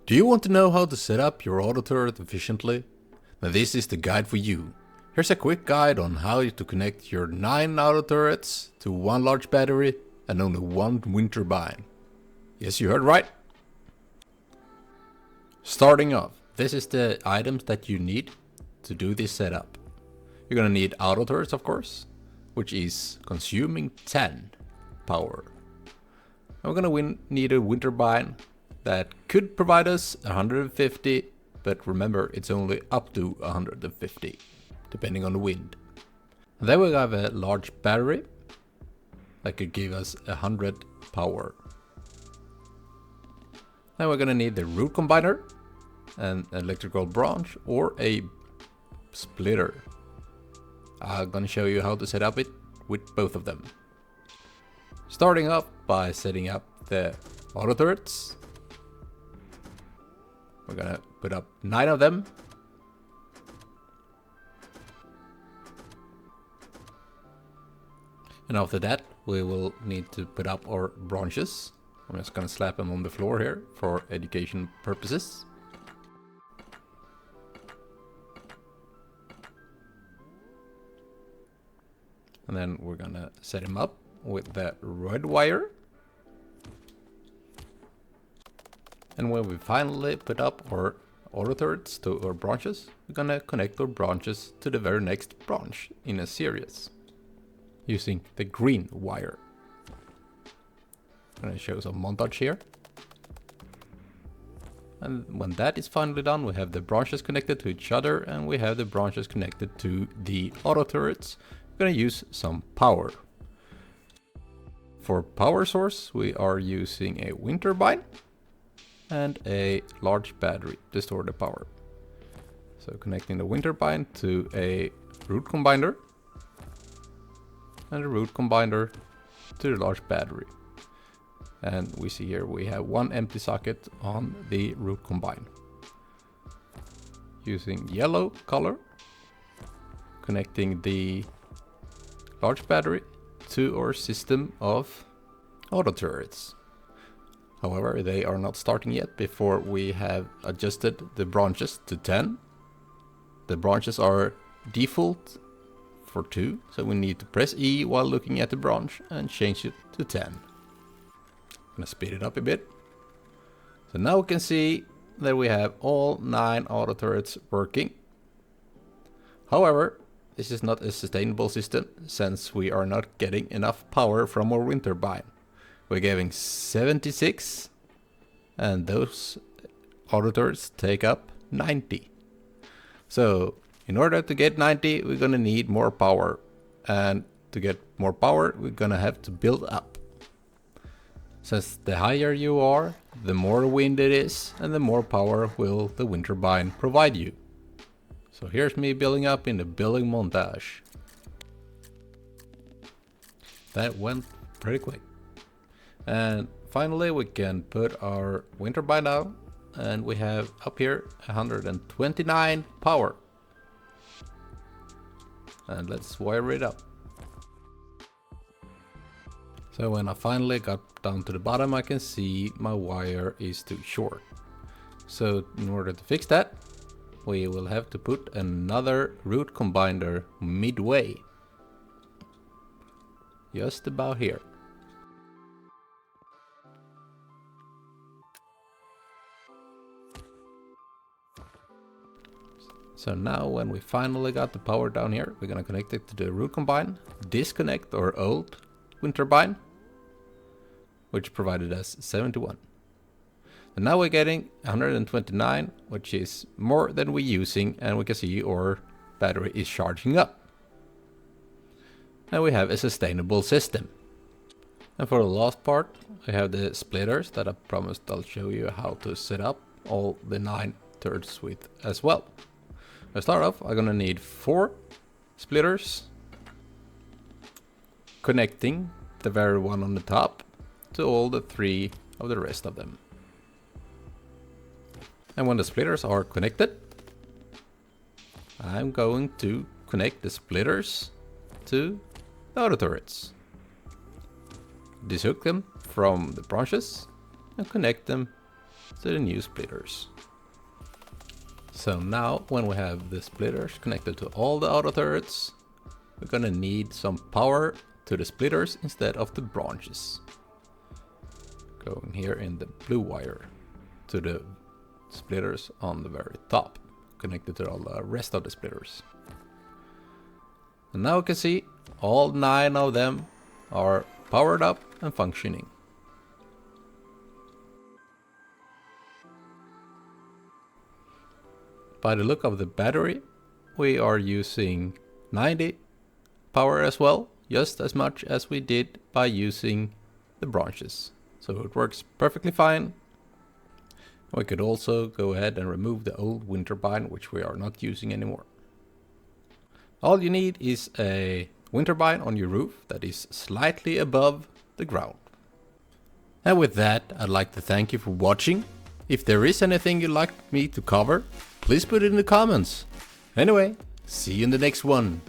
Do you want to know how to set up your auto turret efficiently? Then this is the guide for you. Here's a quick guide on how to connect your 9 auto turrets to one large battery and only one wind turbine. Yes, you heard right. Starting off, this is the items that you need to do this setup. You're gonna need auto turrets, of course, which is consuming 10 power. And we're gonna need a wind turbine that could provide us 150, but remember it's only up to 150, depending on the wind. And then we have a large battery that could give us 100 power. Then we're gonna need the root combiner, an electrical branch, or a splitter. I'm gonna show you how to set up it with both of them. Starting off by setting up the auto turrets. We're gonna put up 9 of them. And after that, we will need to put up our branches. I'm just gonna slap them on the floor here for education purposes. And then we're gonna set him up with the red wire. And when we finally put up our auto turrets to our branches, we're gonna connect our branches to the very next branch in a series using the green wire. I'm gonna show some montage here. And when that is finally done, we have the branches connected to each other and we have the branches connected to the auto turrets. We're gonna use some power. For power source, we are using a wind turbine and a large battery to store the power. So connecting the wind turbine to a root combiner and a root combiner to the large battery. And we see here we have one empty socket on the root combine. Using yellow color, connecting the large battery to our system of auto turrets. However, they are not starting yet before we have adjusted the branches to 10. The branches are default for 2, so we need to press E while looking at the branch and change it to 10. I'm gonna speed it up a bit. So now we can see that we have all 9 auto turrets working. However, this is not a sustainable system since we are not getting enough power from our wind turbine. We're getting 76 and those auto turrets take up 90. So in order to get 90, we're gonna need more power, and to get more power we're gonna have to build up. Since the higher you are, the more wind it is and the more power will the wind turbine provide you. So here's me building up in the building montage. That went pretty quick. And finally we can put our wind turbine down and we have up here 129 power. And let's wire it up. So when I finally got down to the bottom, I can see my wire is too short. So in order to fix that, we will have to put another root combiner midway. Just about here. So now when we finally got the power down here, we're gonna connect it to the root combine, disconnect our old wind turbine, which provided us 71. And now we're getting 129, which is more than we're using, and we can see our battery is charging up. And we have a sustainable system. And for the last part, we have the splitters that I promised I'll show you how to set up all the 9 turrets with as well. To start off, I'm gonna need 4 splitters, connecting the very one on the top to all the 3 of the rest of them. And when the splitters are connected, I'm going to connect the splitters to the auto turrets. Dishook them from the branches and connect them to the new splitters. So now when we have the splitters connected to all the auto turrets, we're gonna need some power to the splitters instead of the branches. Going here in the blue wire to the splitters on the very top, connected to all the rest of the splitters. And now we can see all 9 of them are powered up and functioning. By the look of the battery, we are using 90 power as well, just as much as we did by using the branches. So it works perfectly fine. We could also go ahead and remove the old wind turbine, which we are not using anymore. All you need is a wind turbine on your roof that is slightly above the ground. And with that, I'd like to thank you for watching. If there is anything you'd like me to cover, please put it in the comments. Anyway, see you in the next one.